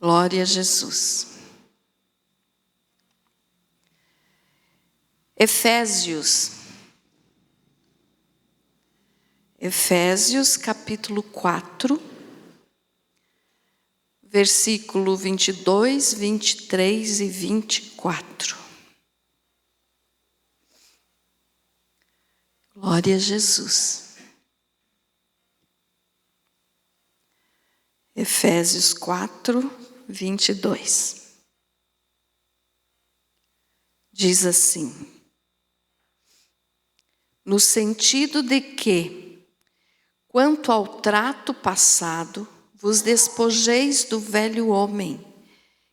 Glória a Jesus. Efésios capítulo 4, versículo 22, 23 e 24. Glória a Jesus. Efésios 4, 22. Diz assim: no sentido de que, quanto ao trato passado, vos despojeis do velho homem,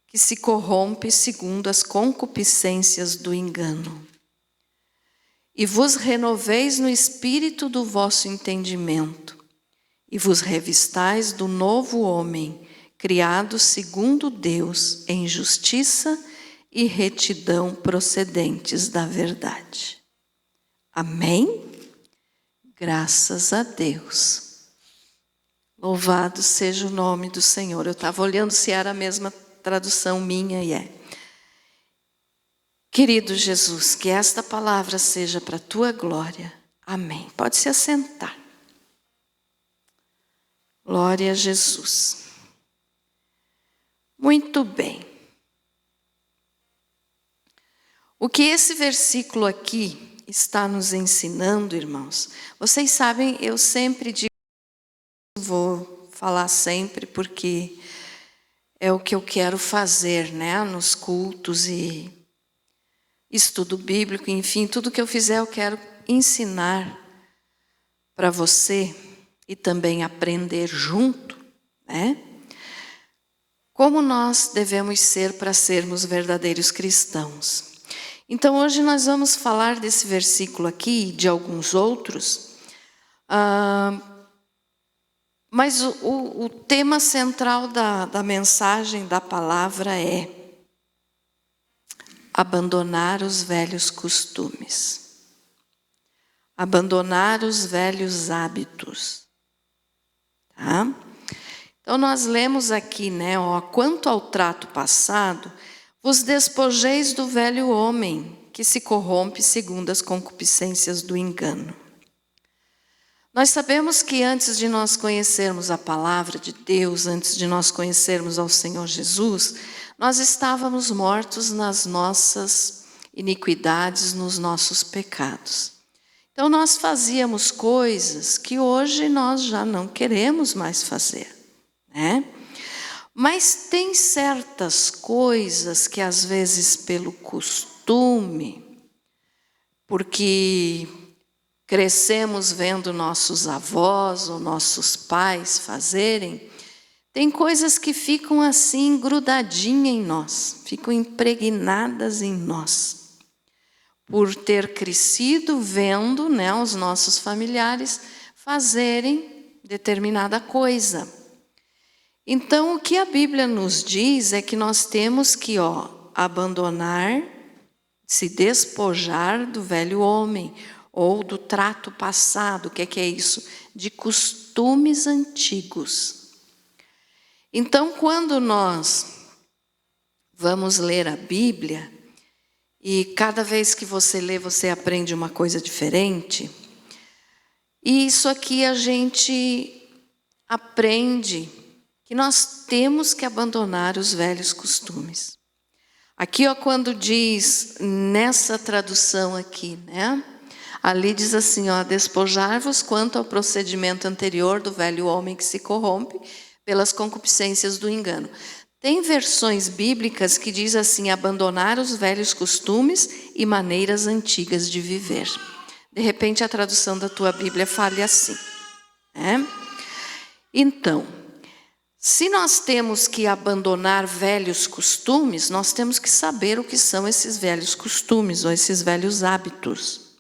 que se corrompe segundo as concupiscências do engano, e vos renoveis no espírito do vosso entendimento, e vos revistais do novo homem, criado segundo Deus, em justiça e retidão procedentes da verdade. Amém? Graças a Deus. Louvado seja o nome do Senhor. Eu estava olhando se era a mesma tradução minha e é. Querido Jesus, que esta palavra seja para a tua glória. Amém. Pode se assentar. Glória a Jesus. Muito bem. O que esse versículo aqui está nos ensinando, irmãos? Vocês sabem, eu sempre digo, vou falar sempre, porque é o que eu quero fazer, né? Nos cultos e estudo bíblico, enfim, tudo que eu fizer eu quero ensinar para você e também aprender junto, né? Como nós devemos ser para sermos verdadeiros cristãos. Então hoje nós vamos falar desse versículo aqui e de alguns outros, mas o tema central da mensagem, da palavra é abandonar os velhos costumes, abandonar os velhos hábitos, tá? Então nós lemos aqui, né, quanto ao trato passado, vos despojeis do velho homem, que se corrompe segundo as concupiscências do engano. Nós sabemos que antes de nós conhecermos a palavra de Deus, antes de nós conhecermos ao Senhor Jesus, nós estávamos mortos nas nossas iniquidades, nos nossos pecados. Então nós fazíamos coisas que hoje nós já não queremos mais fazer, né? Mas tem certas coisas que às vezes pelo costume, porque crescemos vendo nossos avós ou nossos pais fazerem, tem coisas que ficam assim grudadinhas em nós, ficam impregnadas em nós. Por ter crescido vendo, né, os nossos familiares fazerem determinada coisa. Então, o que a Bíblia nos diz é que nós temos que abandonar, se despojar do velho homem, ou do trato passado. O que é isso? De costumes antigos. Então, quando nós vamos ler a Bíblia, e cada vez que você lê, você aprende uma coisa diferente, e isso aqui a gente aprende que nós temos que abandonar os velhos costumes. Aqui, quando diz, nessa tradução aqui, né? Ali diz assim, despojar-vos quanto ao procedimento anterior do velho homem que se corrompe pelas concupiscências do engano. Tem versões bíblicas que diz assim, abandonar os velhos costumes e maneiras antigas de viver. De repente, a tradução da tua Bíblia fale assim, né? Então, se nós temos que abandonar velhos costumes, nós temos que saber o que são esses velhos costumes ou esses velhos hábitos.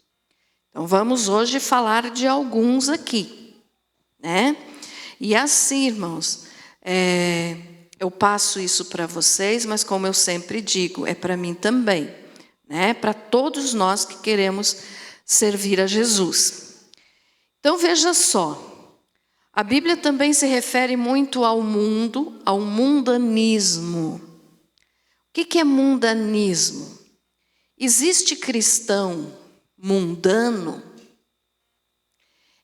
Então vamos hoje falar de alguns aqui, né? E assim, irmãos, eu passo isso para vocês, mas como eu sempre digo, é para mim também, né? Para todos nós que queremos servir a Jesus. Então veja só. A Bíblia também se refere muito ao mundo, ao mundanismo. O que é mundanismo? Existe cristão mundano?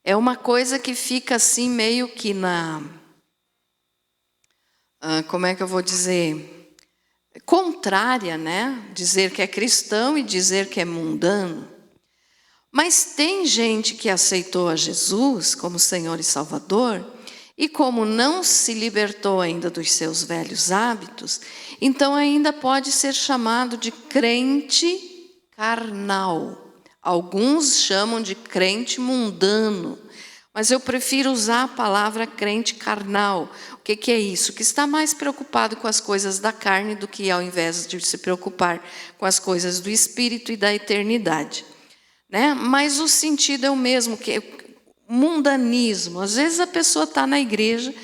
É uma coisa que fica assim meio que como é que eu vou dizer? Contrária, né? Dizer que é cristão e dizer que é mundano. Mas tem gente que aceitou a Jesus como Senhor e Salvador, e como não se libertou ainda dos seus velhos hábitos, então ainda pode ser chamado de crente carnal. Alguns chamam de crente mundano, mas eu prefiro usar a palavra crente carnal. O que é isso? Que está mais preocupado com as coisas da carne do que ao invés de se preocupar com as coisas do Espírito e da eternidade. Né? Mas o sentido é o mesmo, que é mundanismo. Às vezes a pessoa está na igreja,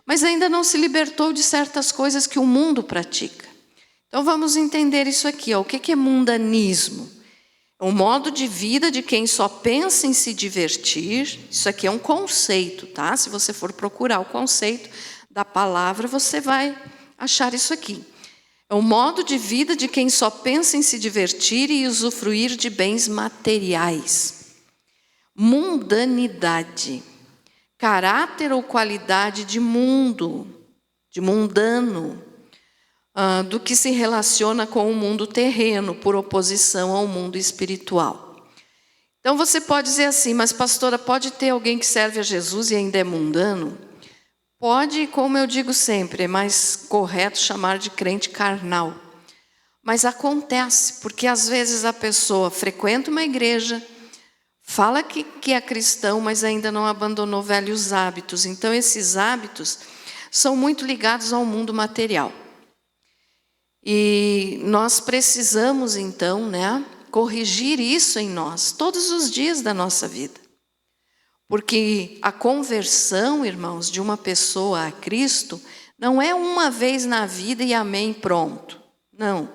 mas ainda não se libertou de certas coisas que o mundo pratica. Então vamos entender isso aqui. O que é mundanismo? É um modo de vida de quem só pensa em se divertir. Isso aqui é um conceito, tá? Se você for procurar o conceito da palavra, você vai achar isso aqui. É um modo de vida de quem só pensa em se divertir e usufruir de bens materiais. Mundanidade. Caráter ou qualidade de mundo, de mundano, do que se relaciona com o mundo terreno, por oposição ao mundo espiritual. Então você pode dizer assim, mas pastora, pode ter alguém que serve a Jesus e ainda é mundano? Pode, como eu digo sempre, é mais correto chamar de crente carnal. Mas acontece, porque às vezes a pessoa frequenta uma igreja, fala que é cristão, mas ainda não abandonou velhos hábitos. Então esses hábitos são muito ligados ao mundo material. E nós precisamos então, né, corrigir isso em nós, todos os dias da nossa vida. Porque a conversão, irmãos, de uma pessoa a Cristo não é uma vez na vida e amém, pronto. Não.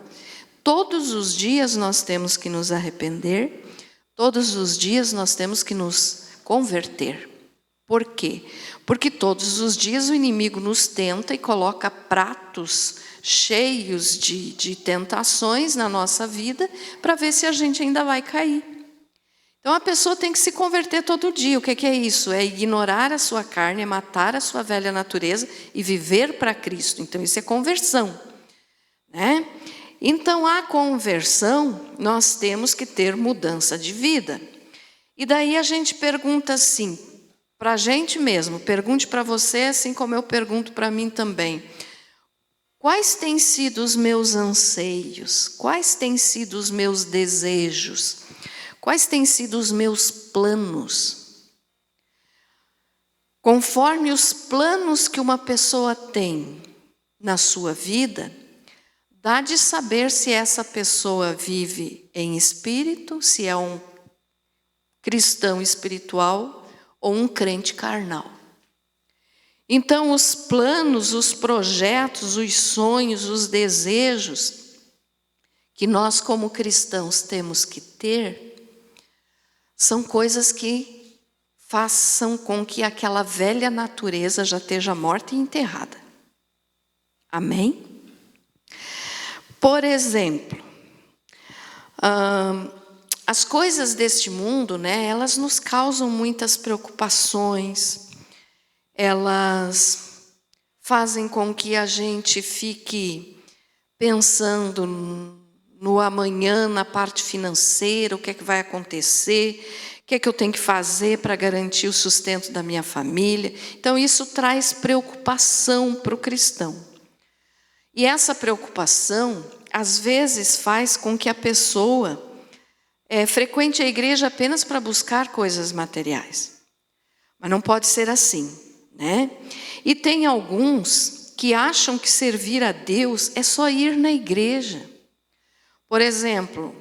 Todos os dias nós temos que nos arrepender, todos os dias nós temos que nos converter. Por quê? Porque todos os dias o inimigo nos tenta e coloca pratos cheios de tentações na nossa vida para ver se a gente ainda vai cair. Então a pessoa tem que se converter todo dia. O que é isso? É ignorar a sua carne, é matar a sua velha natureza e viver para Cristo. Então isso é conversão, né? Então a conversão, nós temos que ter mudança de vida. E daí a gente pergunta assim, para a gente mesmo, pergunte para você assim como eu pergunto para mim também. Quais têm sido os meus anseios? Quais têm sido os meus desejos? Quais têm sido os meus planos? Conforme os planos que uma pessoa tem na sua vida, dá de saber se essa pessoa vive em espírito, se é um cristão espiritual ou um crente carnal. Então, os planos, os projetos, os sonhos, os desejos que nós como cristãos temos que ter, são coisas que façam com que aquela velha natureza já esteja morta e enterrada. Amém? Por exemplo, as coisas deste mundo, né, elas nos causam muitas preocupações, elas fazem com que a gente fique pensando no amanhã, na parte financeira, o que é que vai acontecer, o que é que eu tenho que fazer para garantir o sustento da minha família. Então isso traz preocupação para o cristão. E essa preocupação, às vezes, faz com que a pessoa frequente a igreja apenas para buscar coisas materiais. Mas não pode ser assim, né? E tem alguns que acham que servir a Deus é só ir na igreja. Por exemplo,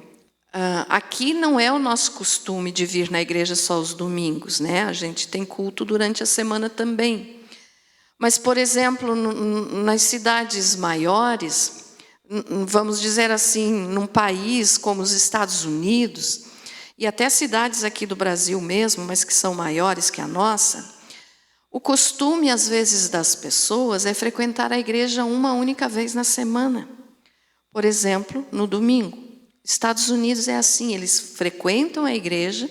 aqui não é o nosso costume de vir na igreja só os domingos, né? A gente tem culto durante a semana também. Mas, por exemplo, nas cidades maiores, vamos dizer assim, num país como os Estados Unidos, e até cidades aqui do Brasil mesmo, mas que são maiores que a nossa, O costume, às vezes, das pessoas é frequentar a igreja uma única vez na semana. Por exemplo, no domingo. Estados Unidos é assim, eles frequentam a igreja,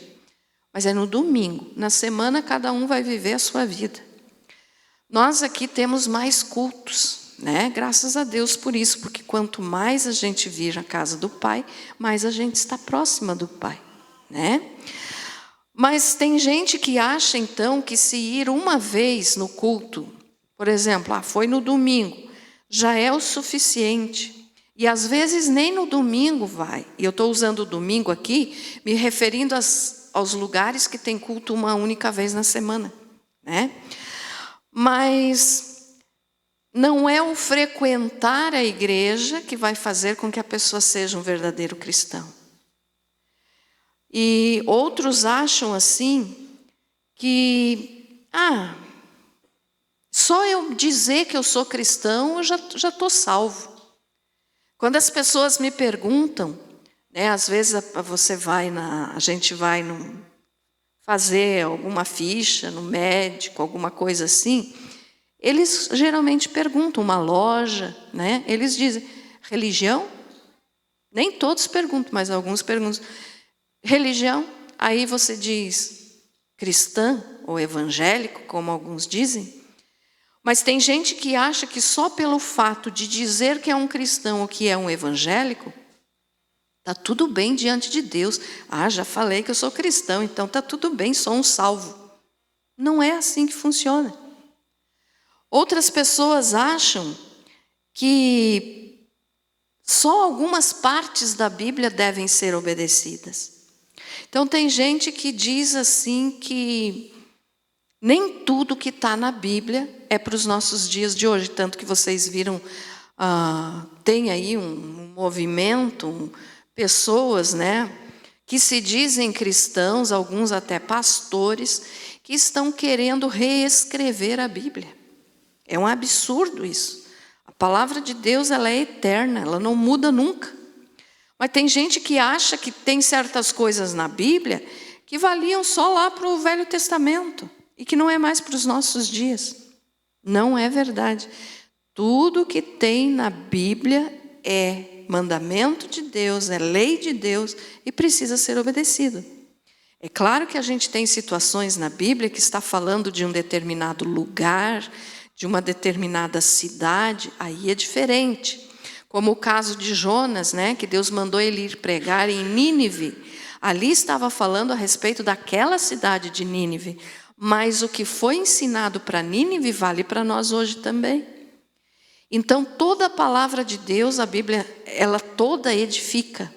mas é no domingo. Na semana, cada um vai viver a sua vida. Nós aqui temos mais cultos, né? Graças a Deus por isso, porque quanto mais a gente vir à casa do Pai, mais a gente está próxima do Pai, né? Mas tem gente que acha, então, que se ir uma vez no culto, por exemplo, foi no domingo, já é o suficiente. E às vezes nem no domingo vai. E eu estou usando o domingo aqui, me referindo aos lugares que tem culto uma única vez na semana, né? Mas não é o frequentar a igreja que vai fazer com que a pessoa seja um verdadeiro cristão. E outros acham assim que, só eu dizer que eu sou cristão, eu já estou salvo. Quando as pessoas me perguntam, né, às vezes a gente vai fazer alguma ficha no médico, alguma coisa assim, eles geralmente perguntam, uma loja, né? Eles dizem, religião? Nem todos perguntam, mas alguns perguntam, religião? Aí você diz, cristã ou evangélico, como alguns dizem. Mas tem gente que acha que só pelo fato de dizer que é um cristão ou que é um evangélico, está tudo bem diante de Deus. Já falei que eu sou cristão, então está tudo bem, sou um salvo. Não é assim que funciona. Outras pessoas acham que só algumas partes da Bíblia devem ser obedecidas. Então tem gente que diz assim que nem tudo que está na Bíblia é para os nossos dias de hoje. Tanto que vocês viram, tem aí um movimento, pessoas, né, que se dizem cristãos, alguns até pastores, que estão querendo reescrever a Bíblia. É um absurdo isso. A palavra de Deus, ela é eterna, ela não muda nunca. Mas tem gente que acha que tem certas coisas na Bíblia que valiam só lá para o Velho Testamento e que não é mais para os nossos dias. Não é verdade. Tudo que tem na Bíblia é mandamento de Deus, é lei de Deus e precisa ser obedecido. É claro que a gente tem situações na Bíblia que está falando de um determinado lugar, de uma determinada cidade, aí é diferente. Como o caso de Jonas, né, que Deus mandou ele ir pregar em Nínive. Ali estava falando a respeito daquela cidade de Nínive. Mas o que foi ensinado para Nínive vale para nós hoje também. Então, toda a palavra de Deus, a Bíblia, ela toda edifica.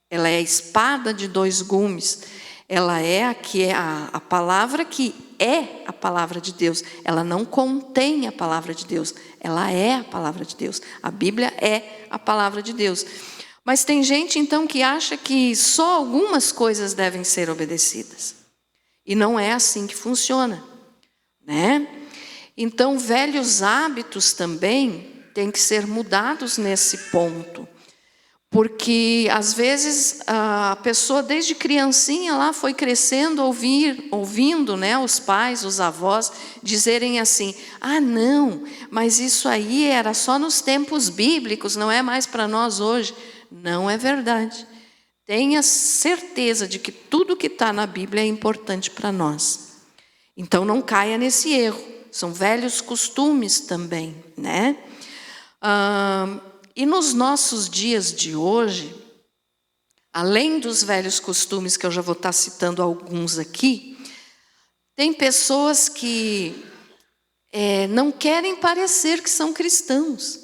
Ela é a espada de dois gumes. Ela é a palavra que é a palavra de Deus. Ela não contém a palavra de Deus. Ela é a palavra de Deus. A Bíblia é a palavra de Deus. Mas tem gente, então, que acha que só algumas coisas devem ser obedecidas. E não é assim que funciona, né? Então, velhos hábitos também têm que ser mudados nesse ponto. Porque, às vezes, a pessoa, desde criancinha, lá foi crescendo, ouvindo, né, os pais, os avós, dizerem assim, não, mas isso aí era só nos tempos bíblicos, não é mais para nós hoje. Não é verdade. Tenha certeza de que tudo que está na Bíblia é importante para nós. Então, não caia nesse erro. São velhos costumes também, né? E nos nossos dias de hoje, além dos velhos costumes, que eu já vou estar citando alguns aqui, tem pessoas que não querem parecer que são cristãos.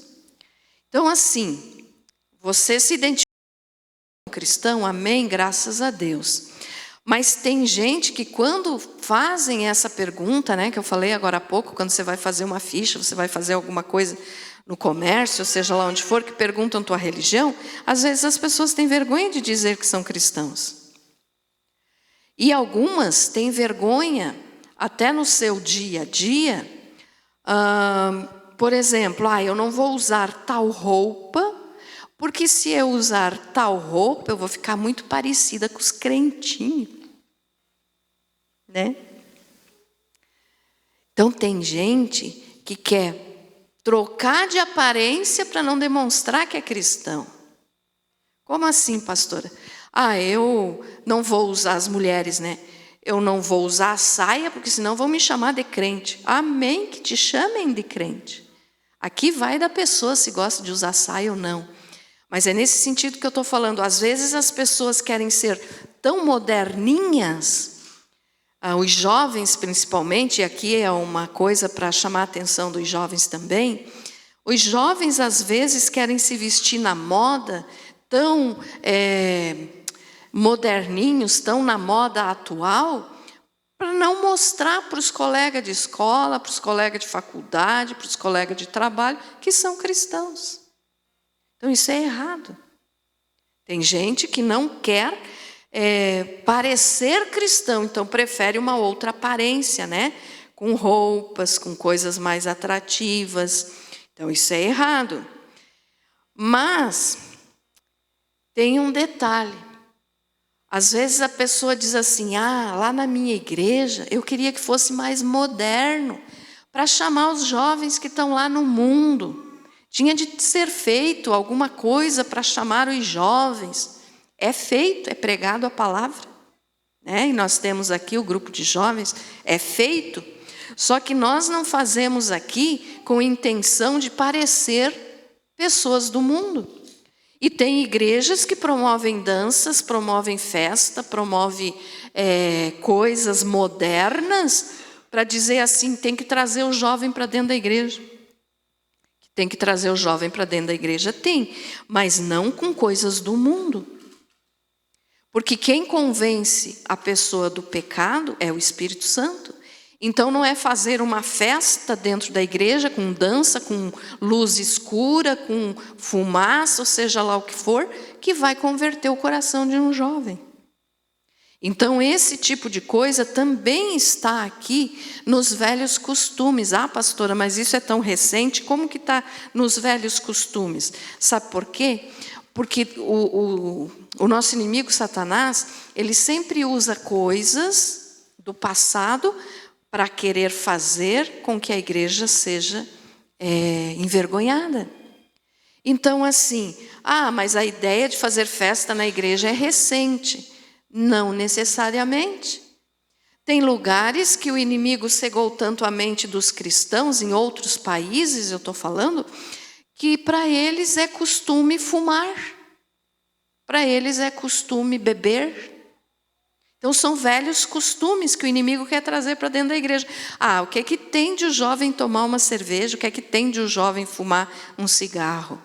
Então, assim, você se identifica como cristão, amém, graças a Deus. Mas tem gente que quando fazem essa pergunta, né, que eu falei agora há pouco, quando você vai fazer uma ficha, você vai fazer alguma coisa no comércio, ou seja lá onde for, que perguntam tua religião, às vezes as pessoas têm vergonha de dizer que são cristãos. E algumas têm vergonha, até no seu dia a dia, por exemplo, eu não vou usar tal roupa, porque se eu usar tal roupa, eu vou ficar muito parecida com os crentinhos, né? Então tem gente que quer trocar de aparência para não demonstrar que é cristão. Como assim, pastora? Eu não vou usar, as mulheres, né? Eu não vou usar a saia, porque senão vão me chamar de crente. Amém, que te chamem de crente. Aqui vai da pessoa se gosta de usar saia ou não. Mas é nesse sentido que eu estou falando. Às vezes as pessoas querem ser tão moderninhas, os jovens principalmente, e aqui é uma coisa para chamar a atenção dos jovens também. Os jovens às vezes querem se vestir na moda, tão moderninhos, tão na moda atual, para não mostrar para os colegas de escola, para os colegas de faculdade, para os colegas de trabalho, que são cristãos. Então isso é errado. Tem gente que não quer parecer cristão, então prefere uma outra aparência, né? Com roupas, com coisas mais atrativas. Então isso é errado. Mas tem um detalhe. Às vezes a pessoa diz assim, lá na minha igreja eu queria que fosse mais moderno, para chamar os jovens que estão lá no mundo. Tinha de ser feito alguma coisa para chamar os jovens. É feito, é pregado a palavra, né? E nós temos aqui o grupo de jovens, é feito. Só que nós não fazemos aqui com intenção de parecer pessoas do mundo. E tem igrejas que promovem danças, promovem festa, promovem coisas modernas, para dizer assim, tem que trazer o jovem para dentro da igreja. Tem que trazer o jovem para dentro da igreja? Tem, mas não com coisas do mundo. Porque quem convence a pessoa do pecado é o Espírito Santo. Então não é fazer uma festa dentro da igreja, com dança, com luz escura, com fumaça, ou seja lá o que for, que vai converter o coração de um jovem. Então esse tipo de coisa também está aqui nos velhos costumes. Pastora, mas isso é tão recente, como que está nos velhos costumes? Sabe por quê? Porque o nosso inimigo Satanás, ele sempre usa coisas do passado para querer fazer com que a igreja seja envergonhada. Então assim, mas a ideia de fazer festa na igreja é recente. Não necessariamente. Tem lugares que o inimigo cegou tanto a mente dos cristãos, em outros países, eu estou falando, que para eles é costume fumar. Para eles é costume beber. Então são velhos costumes que o inimigo quer trazer para dentro da igreja. O que é que tem de o jovem tomar uma cerveja? O que é que tem de o jovem fumar um cigarro?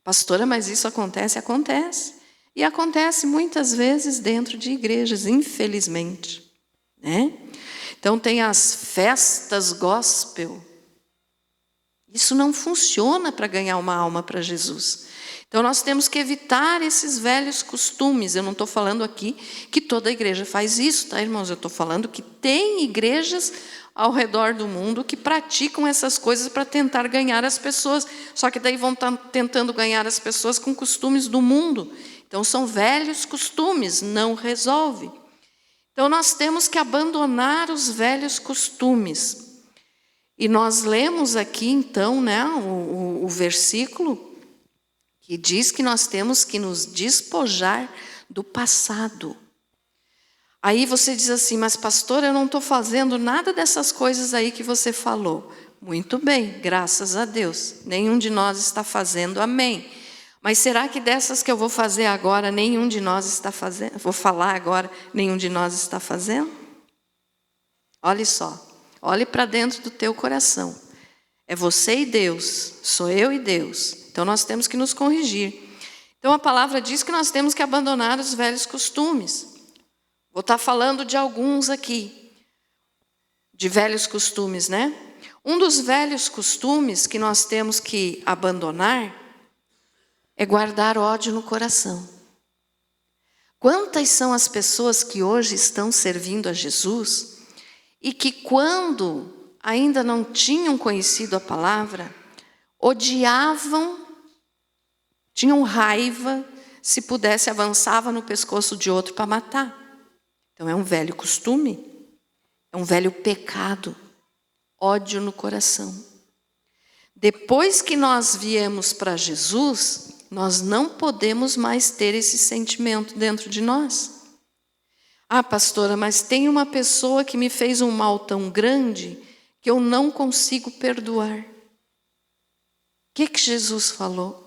Pastora, mas isso acontece? Acontece. E acontece muitas vezes dentro de igrejas, infelizmente, né? Então tem as festas gospel. Isso não funciona para ganhar uma alma para Jesus. Então nós temos que evitar esses velhos costumes. Eu não estou falando aqui que toda igreja faz isso, tá, irmãos? Eu estou falando que tem igrejas ao redor do mundo que praticam essas coisas para tentar ganhar as pessoas. Só que daí vão estar tentando ganhar as pessoas com costumes do mundo. Então são velhos costumes, não resolve. Então nós temos que abandonar os velhos costumes. E nós lemos aqui então, né, o versículo que diz que nós temos que nos despojar do passado. Aí você diz assim, mas pastor, eu não estou fazendo nada dessas coisas aí que você falou. Muito bem, graças a Deus. Nenhum de nós está fazendo, amém. Mas será que dessas que eu vou fazer agora, nenhum de nós está fazendo? Vou falar agora, nenhum de nós está fazendo? Olhe só, olhe para dentro do teu coração. É você e Deus, sou eu e Deus. Então nós temos que nos corrigir. Então a palavra diz que nós temos que abandonar os velhos costumes. Vou estar falando de alguns aqui, de velhos costumes, né? Um dos velhos costumes que nós temos que abandonar é guardar ódio no coração. Quantas são as pessoas que hoje estão servindo a Jesus e que quando ainda não tinham conhecido a palavra, odiavam, tinham raiva, se pudesse avançava no pescoço de outro para matar. Então é um velho costume, é um velho pecado. ódio no coração. Depois que nós viemos para Jesus, nós não podemos mais ter esse sentimento dentro de nós. Ah, pastora, mas tem uma pessoa que me fez um mal tão grande que eu não consigo perdoar. O que Jesus falou?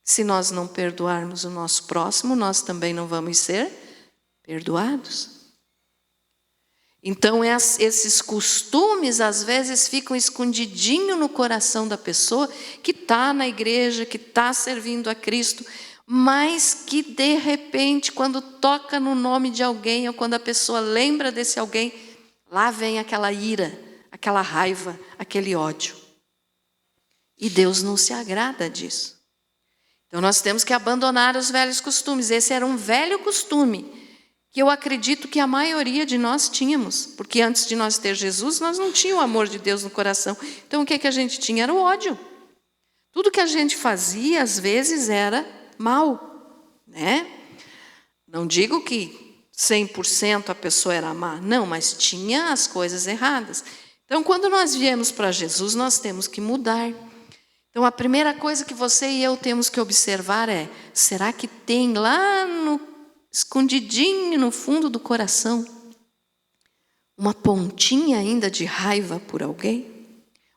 Se nós não perdoarmos o nosso próximo, nós também não vamos ser perdoados. Então, esses costumes, às vezes, ficam escondidinhos no coração da pessoa que está na igreja, que está servindo a Cristo, mas que, de repente, quando toca no nome de alguém, ou quando a pessoa lembra desse alguém, lá vem aquela ira, aquela raiva, aquele ódio. E Deus não se agrada disso. Então, nós temos que abandonar os velhos costumes. Esse era um velho costume que eu acredito que a maioria de nós tínhamos, porque antes de nós ter Jesus, nós não tínhamos o amor de Deus no coração. Então, o que a gente tinha era o ódio. Tudo que a gente fazia, às vezes, era mal, né? Não digo que 100% a pessoa era má, não, mas tinha as coisas erradas. Então, quando nós viemos para Jesus, nós temos que mudar. Então, a primeira coisa que você e eu temos que observar é, será que tem lá escondidinho no fundo do coração uma pontinha ainda de raiva por alguém?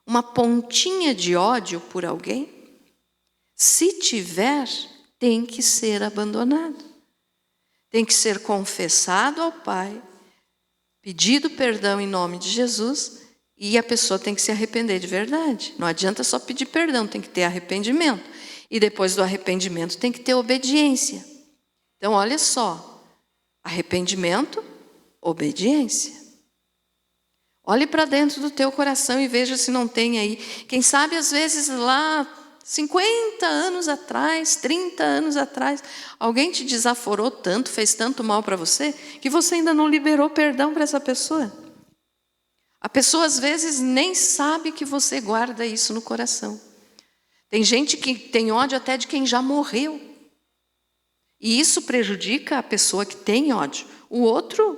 Uma pontinha de ódio por alguém? Se tiver, tem que ser abandonado. Tem que ser confessado ao Pai, pedido perdão em nome de Jesus, e a pessoa tem que se arrepender de verdade. Não adianta só pedir perdão, tem que ter arrependimento. E depois do arrependimento tem que ter obediência. Então, olha só, arrependimento, obediência. Olhe para dentro do teu coração e veja se não tem aí. Quem sabe, às vezes, lá 50 anos atrás, 30 anos atrás, alguém te desaforou tanto, fez tanto mal para você, que você ainda não liberou perdão para essa pessoa. A pessoa, às vezes, nem sabe que você guarda isso no coração. Tem gente que tem ódio até de quem já morreu. E isso prejudica a pessoa que tem ódio. O outro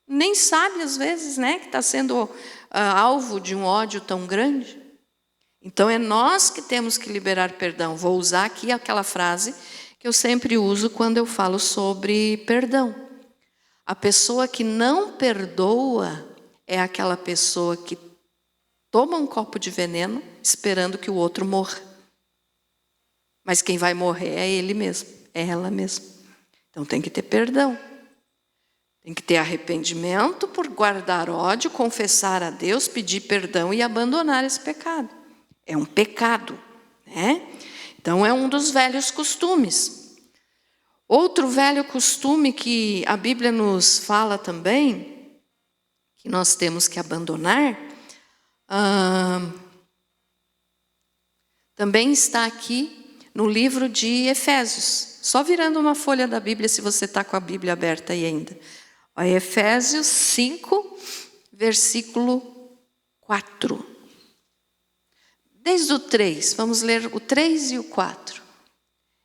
nem sabe, às vezes, né, que está sendo alvo de um ódio tão grande. Então, é nós que temos que liberar perdão. Vou usar aqui aquela frase que eu sempre uso quando eu falo sobre perdão. A pessoa que não perdoa é aquela pessoa que toma um copo de veneno esperando que o outro morra. Mas quem vai morrer é ele mesmo, é ela mesma. Então tem que ter perdão. Tem que ter arrependimento por guardar ódio, confessar a Deus, pedir perdão e abandonar esse pecado. É um pecado, né? Então é um dos velhos costumes. Outro velho costume que a Bíblia nos fala também, que nós temos que abandonar, também está aqui no livro de Efésios. Só virando uma folha da Bíblia, se você está com a Bíblia aberta aí ainda. Efésios 5, versículo 4. Desde o 3, vamos ler o 3 e o 4.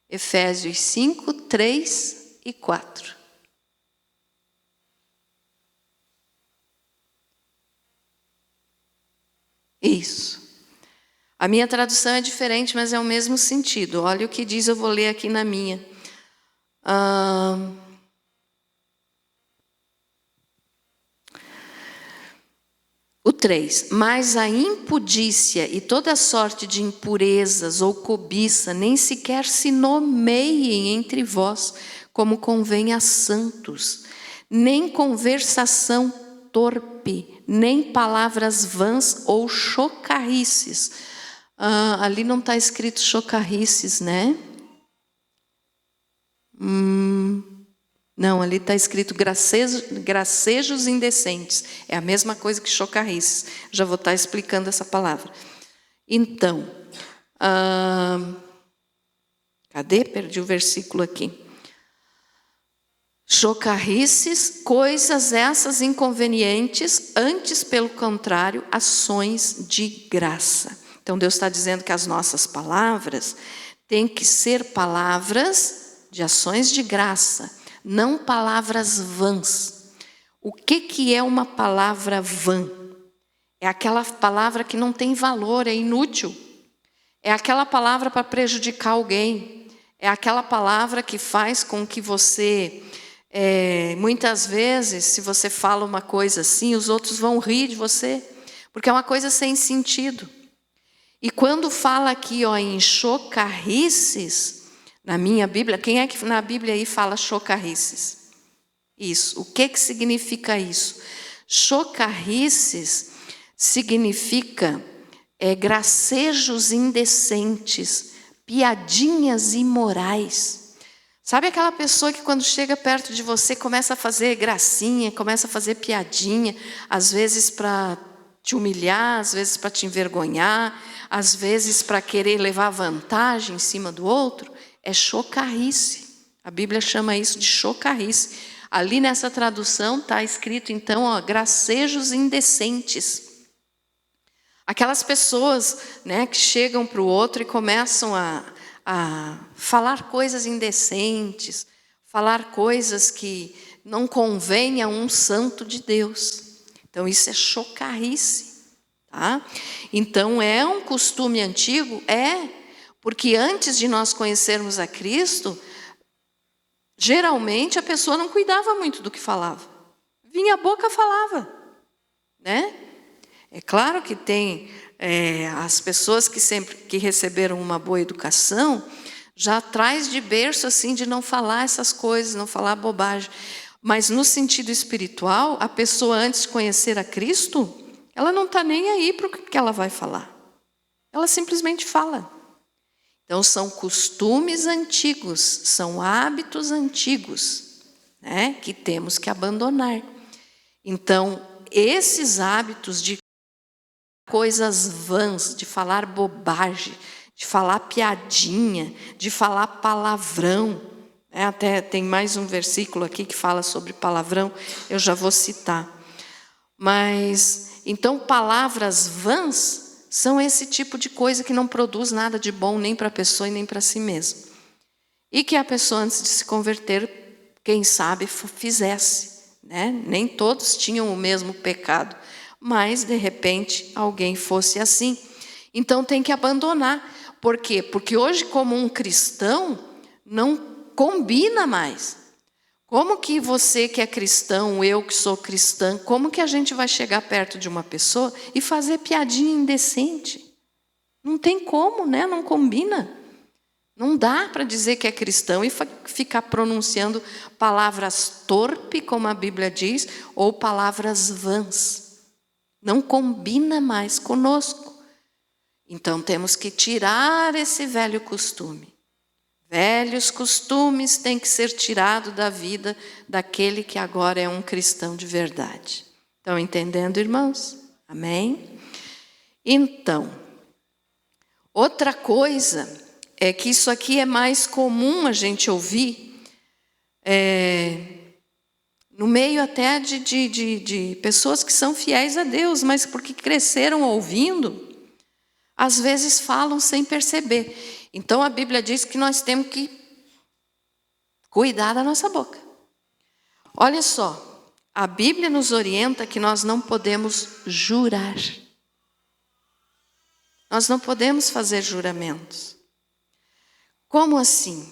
Efésios 5, 3 e 4. Isso. A minha tradução é diferente, mas é o mesmo sentido. Olha o que diz, eu vou ler aqui na minha. O 3. Mas a impudícia e toda sorte de impurezas ou cobiça nem sequer se nomeiem entre vós, como convém a santos, nem conversação torpe, nem palavras vãs ou chocarrices. Ali não está escrito chocarrices, né? Não, ali está escrito gracejos indecentes. É a mesma coisa que chocarrices. Já vou estar explicando essa palavra. Então, cadê? Perdi o versículo aqui. Chocarrices, coisas essas inconvenientes, antes, pelo contrário, ações de graça. Então, Deus está dizendo que as nossas palavras têm que ser palavras de ações de graça, não palavras vãs. O que é uma palavra vã? É aquela palavra que não tem valor, é inútil. É aquela palavra para prejudicar alguém. É aquela palavra que faz com que você, muitas vezes, se você fala uma coisa assim, os outros vão rir de você, porque é uma coisa sem sentido. E quando fala aqui em chocarrices, na minha Bíblia, quem é que na Bíblia aí fala chocarrices? Isso. O que significa isso? Chocarrices significa gracejos indecentes, piadinhas imorais. Sabe aquela pessoa que quando chega perto de você começa a fazer gracinha, começa a fazer piadinha, às vezes para te humilhar, às vezes para te envergonhar, às vezes para querer levar vantagem em cima do outro? É chocarrice. A Bíblia chama isso de chocarrice. Ali nessa tradução está escrito então, gracejos indecentes. Aquelas pessoas, que chegam para o outro e começam a falar coisas indecentes, falar coisas que não convêm a um santo de Deus. Então isso é chocarrice, tá? Então é um costume antigo? Porque antes de nós conhecermos a Cristo, geralmente a pessoa não cuidava muito do que falava. Vinha a boca, falava, né? É claro que tem as pessoas que receberam uma boa educação, já traz de berço assim de não falar essas coisas, não falar bobagem. Mas no sentido espiritual, a pessoa antes de conhecer a Cristo, ela não está nem aí para o que ela vai falar. Ela simplesmente fala. Então são costumes antigos, são hábitos antigos, que temos que abandonar. Então esses hábitos de coisas vãs, de falar bobagem, de falar piadinha, de falar palavrão. Até tem mais um versículo aqui que fala sobre palavrão, eu já vou citar. Mas, então, palavras vãs são esse tipo de coisa que não produz nada de bom nem para a pessoa e nem para si mesma. E que a pessoa, antes de se converter, quem sabe, fizesse. Nem todos tinham o mesmo pecado, mas, de repente, alguém fosse assim. Então, tem que abandonar. Por quê? Porque hoje, como um cristão, não combina mais. Como que você que é cristão, eu que sou cristã, como que a gente vai chegar perto de uma pessoa e fazer piadinha indecente? Não tem como, Não combina. Não dá para dizer que é cristão e ficar pronunciando palavras torpes, como a Bíblia diz, ou palavras vãs. Não combina mais conosco. Então temos que tirar esse velho costume. Velhos costumes têm que ser tirados da vida daquele que agora é um cristão de verdade. Estão entendendo, irmãos? Amém? Então, outra coisa é que isso aqui é mais comum a gente ouvir no meio até de pessoas que são fiéis a Deus, mas porque cresceram ouvindo, às vezes falam sem perceber. Então a Bíblia diz que nós temos que cuidar da nossa boca. Olha só, a Bíblia nos orienta que nós não podemos jurar. Nós não podemos fazer juramentos. Como assim?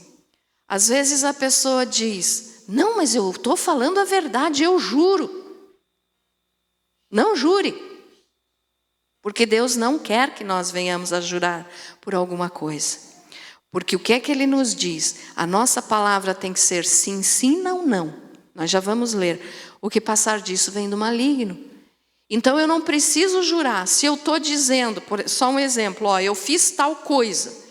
Às vezes a pessoa diz, não, mas eu estou falando a verdade, eu juro. Não jure. Porque Deus não quer que nós venhamos a jurar por alguma coisa. Porque o que é que Ele nos diz? A nossa palavra tem que ser sim, sim, não, não. Nós já vamos ler. O que passar disso vem do maligno. Então eu não preciso jurar. Se eu estou dizendo, só um exemplo, eu fiz tal coisa.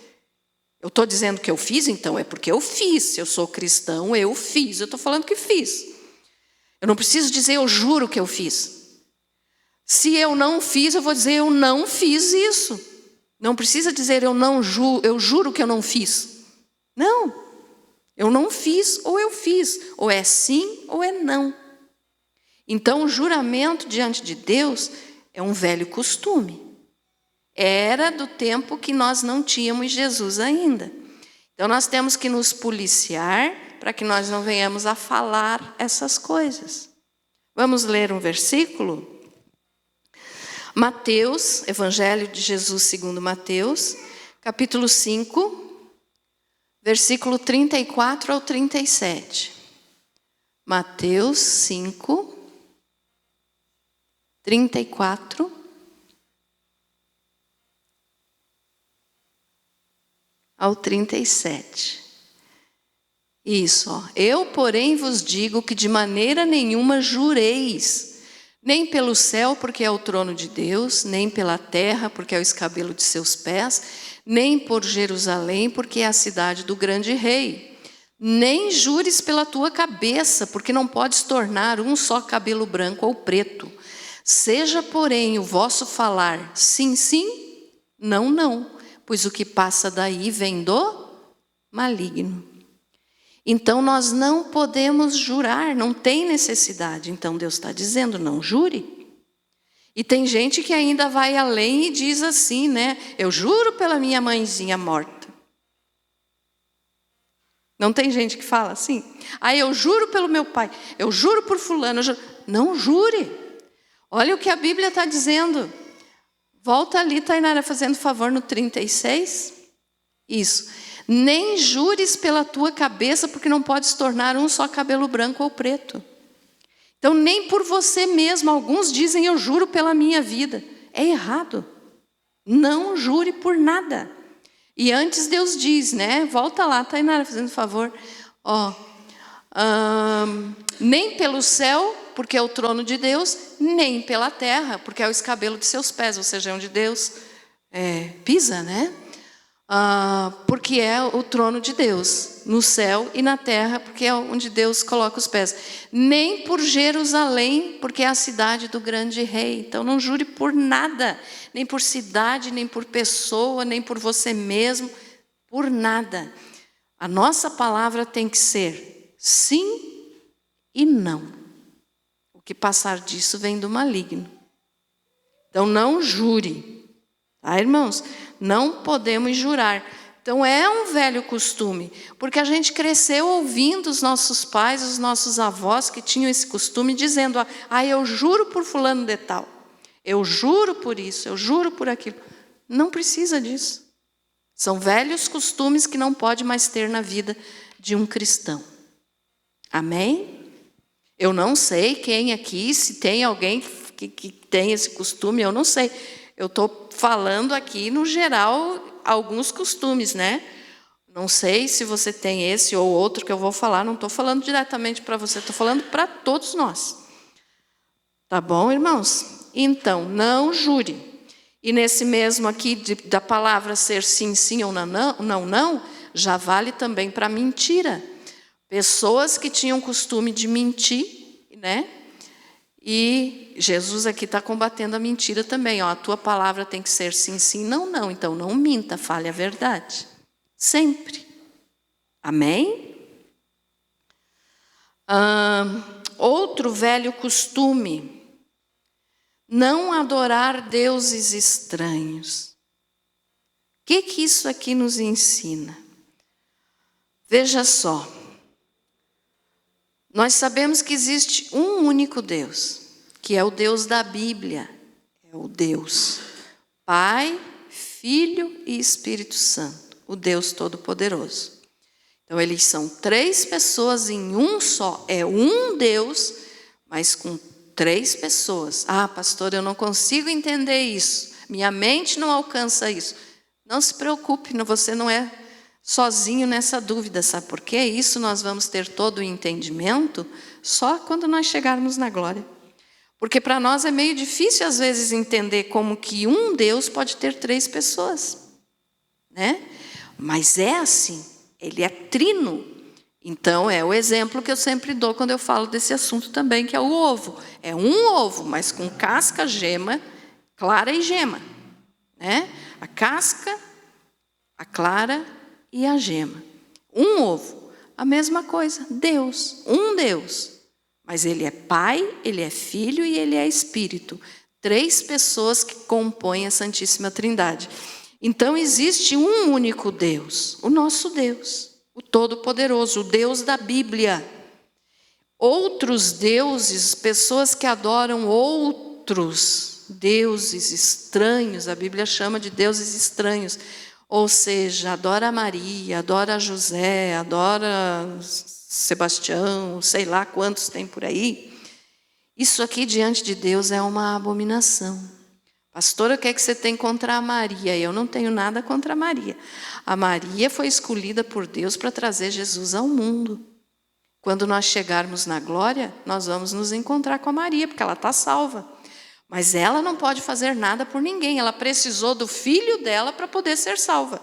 Eu estou dizendo que eu fiz, então é porque eu fiz. Se eu sou cristão, eu fiz. Eu estou falando que fiz. Eu não preciso dizer eu juro que eu fiz. Se eu não fiz, eu vou dizer eu não fiz isso. Não precisa dizer eu juro que eu não fiz. Não, eu não fiz ou eu fiz. Ou é sim ou é não. Então o juramento diante de Deus é um velho costume. Era do tempo que nós não tínhamos Jesus ainda. Então nós temos que nos policiar para que nós não venhamos a falar essas coisas. Vamos ler um versículo? Mateus, Evangelho de Jesus segundo Mateus, capítulo 5, versículo 34 ao 37. Mateus 5, 34 ao 37. Isso, ó. Eu, porém, vos digo que de maneira nenhuma jureis, nem pelo céu, porque é o trono de Deus, nem pela terra, porque é o escabelo de seus pés, nem por Jerusalém, porque é a cidade do grande rei. Nem jures pela tua cabeça, porque não podes tornar um só cabelo branco ou preto. Seja, porém, o vosso falar sim, sim, não, não, pois o que passa daí vem do maligno. Então nós não podemos jurar, não tem necessidade. Então Deus está dizendo, não jure. E tem gente que ainda vai além e diz assim, né? Eu juro pela minha mãezinha morta. Não tem gente que fala assim? Ah, eu juro pelo meu pai, eu juro por fulano. Eu juro. Não jure. Olha o que a Bíblia está dizendo. Volta ali, Tainara, fazendo favor, no 36. Isso. Nem jures pela tua cabeça, porque não podes tornar um só cabelo branco ou preto. Então, nem por você mesmo. Alguns dizem, eu juro pela minha vida. É errado. Não jure por nada. E antes Deus diz, né? Volta lá, Tainara, fazendo favor. Ó, nem pelo céu, porque é o trono de Deus, nem pela terra, porque é o escabelo de seus pés, ou seja, é onde Deus pisa, né? Porque é o trono de Deus, no céu e na terra, porque é onde Deus coloca os pés. Nem por Jerusalém, porque é a cidade do grande rei. Então não jure por nada, nem por cidade, nem por pessoa, nem por você mesmo, por nada. A nossa palavra tem que ser sim e não. O que passar disso vem do maligno. Então não jure, tá, irmãos? Não podemos jurar. Então é um velho costume, porque a gente cresceu ouvindo os nossos pais, os nossos avós que tinham esse costume, dizendo, eu juro por fulano de tal, eu juro por isso, eu juro por aquilo. Não precisa disso. São velhos costumes que não pode mais ter na vida de um cristão. Amém? Eu não sei quem aqui, se tem alguém que tem esse costume, eu não sei. Eu estou falando aqui, no geral, alguns costumes, né? Não sei se você tem esse ou outro que eu vou falar, não estou falando diretamente para você, estou falando para todos nós. Tá bom, irmãos? Então, não jure. E nesse mesmo aqui, da palavra ser sim, sim ou não, não, não, já vale também para mentira. Pessoas que tinham costume de mentir, né? E Jesus aqui está combatendo a mentira também. A tua palavra tem que ser sim, sim, não, não. Então não minta, fale a verdade. Sempre. Amém? Outro velho costume. Não adorar deuses estranhos. O que isso aqui nos ensina? Veja só. Nós sabemos que existe um único Deus, que é o Deus da Bíblia. É o Deus Pai, Filho e Espírito Santo, o Deus Todo-Poderoso. Então, eles são 3 pessoas em um só. É um Deus, mas com 3 pessoas. Pastor, eu não consigo entender isso. Minha mente não alcança isso. Não se preocupe, você não é sozinho nessa dúvida, sabe por quê? Isso nós vamos ter todo o entendimento só quando nós chegarmos na glória. Porque para nós é meio difícil às vezes entender como que um Deus pode ter 3 pessoas, né? Mas é assim, ele é trino. Então é o exemplo que eu sempre dou quando eu falo desse assunto também, que é o ovo. É um ovo, mas com casca, gema, clara e gema, né? A casca, a clara e a gema. Um ovo, a mesma coisa, Deus, um Deus. Mas ele é Pai, ele é Filho e ele é Espírito. 3 pessoas que compõem a Santíssima Trindade. Então existe um único Deus, o nosso Deus, o Todo-Poderoso, o Deus da Bíblia. Outros deuses, pessoas que adoram outros deuses estranhos, a Bíblia chama de deuses estranhos, ou seja, adora Maria, adora José, adora Sebastião, sei lá quantos tem por aí, isso aqui diante de Deus é uma abominação. Pastora, o que é que você tem contra a Maria? Eu não tenho nada contra a Maria. A Maria foi escolhida por Deus para trazer Jesus ao mundo. Quando nós chegarmos na glória, nós vamos nos encontrar com a Maria, porque ela está salva. Mas ela não pode fazer nada por ninguém. Ela precisou do filho dela para poder ser salva.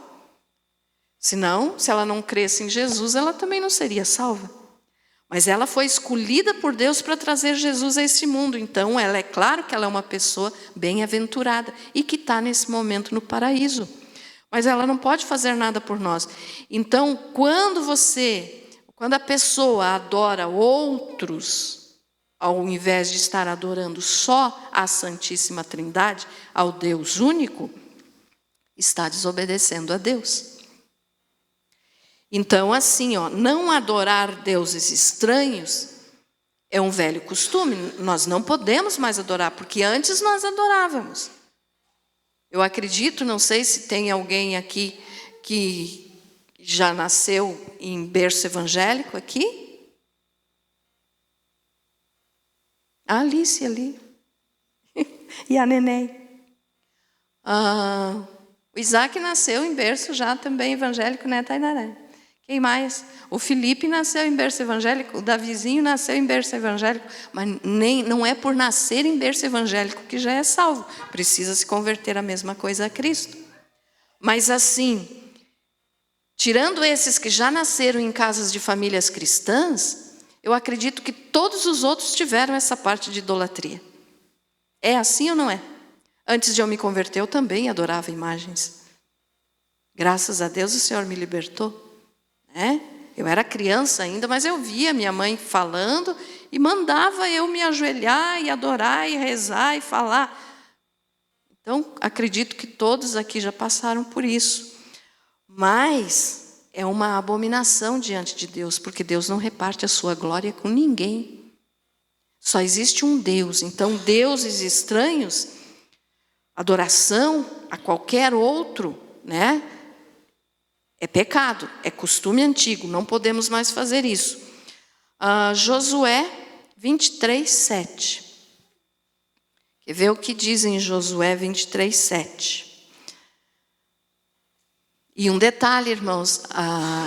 Senão, se ela não cresce em Jesus, ela também não seria salva. Mas ela foi escolhida por Deus para trazer Jesus a esse mundo. Então, ela é claro que ela é uma pessoa bem-aventurada e que está nesse momento no paraíso. Mas ela não pode fazer nada por nós. Então, quando a pessoa adora outros, ao invés de estar adorando só a Santíssima Trindade, ao Deus único, está desobedecendo a Deus. Então, assim, não adorar deuses estranhos é um velho costume. Nós não podemos mais adorar, porque antes nós adorávamos. Eu acredito, não sei se tem alguém aqui que já nasceu em berço evangélico aqui. A Alice ali. E a Neném. O Isaac nasceu em berço já também evangélico, né, Tainaré? Quem mais? O Felipe nasceu em berço evangélico, o Davizinho nasceu em berço evangélico, mas não é por nascer em berço evangélico que já é salvo. Precisa se converter a mesma coisa a Cristo. Mas assim, tirando esses que já nasceram em casas de famílias cristãs, eu acredito que todos os outros tiveram essa parte de idolatria. É assim ou não é? Antes de eu me converter, eu também adorava imagens. Graças a Deus o Senhor me libertou. Eu era criança ainda, mas eu via minha mãe falando e mandava eu me ajoelhar e adorar e rezar e falar. Então, acredito que todos aqui já passaram por isso. Mas é uma abominação diante de Deus, porque Deus não reparte a sua glória com ninguém. Só existe um Deus. Então, deuses estranhos, adoração a qualquer outro, é pecado, é costume antigo, não podemos mais fazer isso. Josué 23, 7. Quer ver o que diz em Josué 23, 7? E um detalhe, irmãos,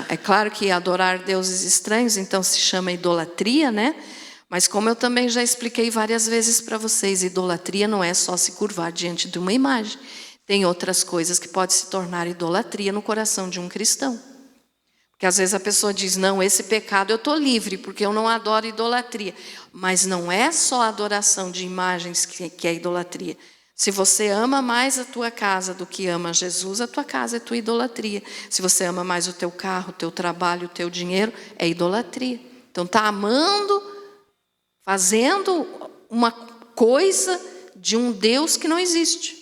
é claro que adorar deuses estranhos, então se chama idolatria, Mas como eu também já expliquei várias vezes para vocês, idolatria não é só se curvar diante de uma imagem. Tem outras coisas que podem se tornar idolatria no coração de um cristão. Porque às vezes a pessoa diz, não, esse pecado eu estou livre, porque eu não adoro idolatria. Mas não é só a adoração de imagens que é idolatria. Se você ama mais a tua casa do que ama Jesus, a tua casa é tua idolatria. Se você ama mais o teu carro, o teu trabalho, o teu dinheiro, é idolatria. Então está amando, fazendo uma coisa de um Deus que não existe.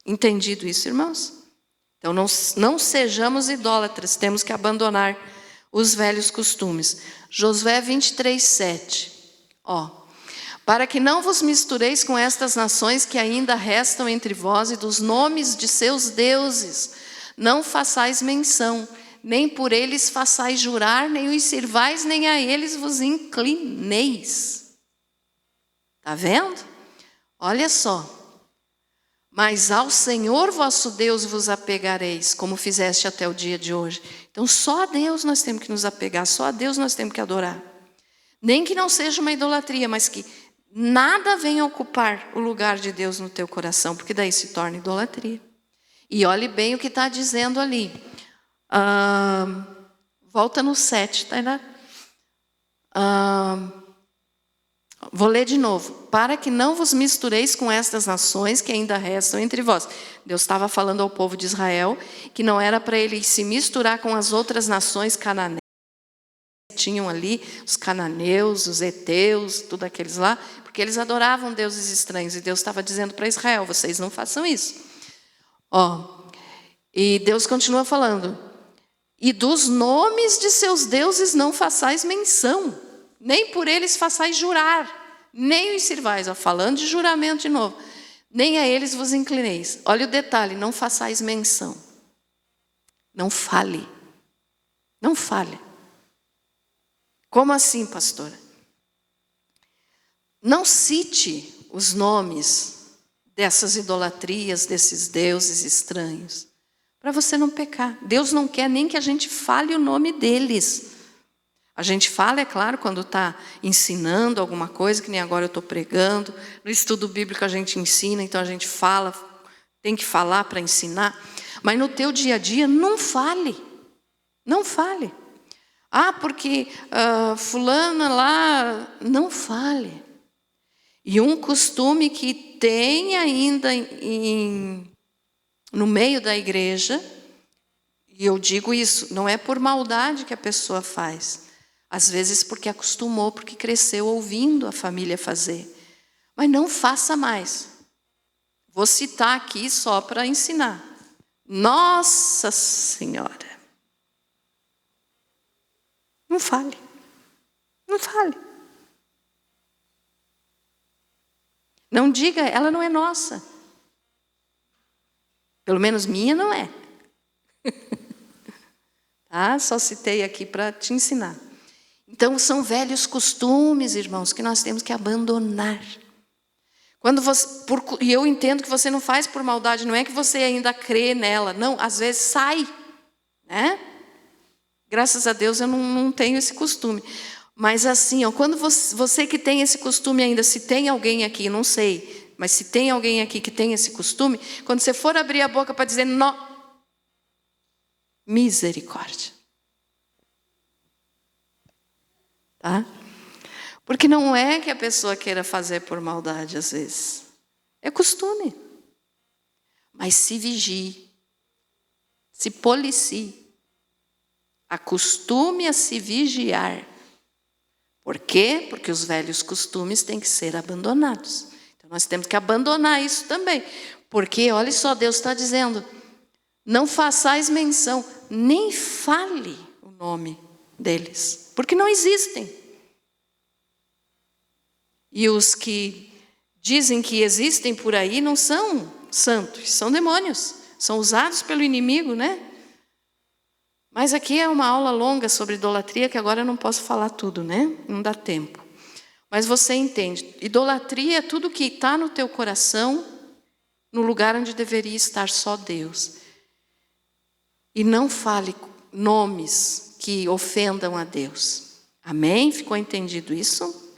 Entendido isso, irmãos? Então não sejamos idólatras, temos que abandonar os velhos costumes. Josué 23, 7. Para que não vos mistureis com estas nações que ainda restam entre vós e dos nomes de seus deuses, não façais menção, nem por eles façais jurar, nem os sirvais, nem a eles vos inclineis. Está vendo? Olha só. Mas ao Senhor vosso Deus vos apegareis, como fizeste até o dia de hoje. Então só a Deus nós temos que nos apegar, só a Deus nós temos que adorar. Nem que não seja uma idolatria, mas que nada venha ocupar o lugar de Deus no teu coração, porque daí se torna idolatria. E olhe bem o que está dizendo ali. Volta no 7, tá? Vou ler de novo. Para que não vos mistureis com estas nações que ainda restam entre vós. Deus estava falando ao povo de Israel que não era para ele se misturar com as outras nações cananéias. Tinham ali os cananeus, os heteus, tudo aqueles lá, porque eles adoravam deuses estranhos. E Deus estava dizendo para Israel, vocês não façam isso. E Deus continua falando. E dos nomes de seus deuses não façais menção. Nem por eles façais jurar, nem os sirvais. Falando de juramento de novo. nem a eles vos inclineis. Olha o detalhe, não façais menção. Não fale. Não fale. Como assim, pastora? Não cite os nomes dessas idolatrias, desses deuses estranhos, para você não pecar. Deus não quer nem que a gente fale o nome deles. A gente fala, é claro, quando está ensinando alguma coisa, que nem agora eu estou pregando. No estudo bíblico a gente ensina, então a gente fala, tem que falar para ensinar. Mas no teu dia a dia, não fale. Não fale. Porque fulana lá, não fale. E um costume que tem ainda no meio da igreja, e eu digo isso, não é por maldade que a pessoa faz. Às vezes porque acostumou, porque cresceu ouvindo a família fazer. Mas não faça mais. Vou citar aqui só para ensinar. Nossa Senhora. Não fale. Não fale. Não diga, ela não é nossa. Pelo menos minha não é. Tá? Só citei aqui para te ensinar. Então, são velhos costumes, irmãos, que nós temos que abandonar. E eu entendo que você não faz por maldade, não é que você ainda crê nela. Não, às vezes sai. Né? Graças a Deus eu não tenho esse costume. Mas assim, quando você que tem esse costume ainda, se tem alguém aqui, não sei, mas se tem alguém aqui que tem esse costume, quando você for abrir a boca para dizer misericórdia. Tá? Porque não é que a pessoa queira fazer por maldade às vezes. É costume. Mas se vigie, se policie, acostume a se vigiar. Por quê? Porque os velhos costumes têm que ser abandonados. Então nós temos que abandonar isso também. Porque, olha só, Deus está dizendo, não façais menção, nem fale o nome deles, porque não existem. E os que dizem que existem por aí não são santos, são demônios, são usados pelo inimigo, né? Mas aqui é uma aula longa sobre idolatria, que agora eu não posso falar tudo, né? Não dá tempo. Mas você entende, idolatria é tudo que está no teu coração, no lugar onde deveria estar só Deus. E não fale nomes que ofendam a Deus. Amém? Ficou entendido isso?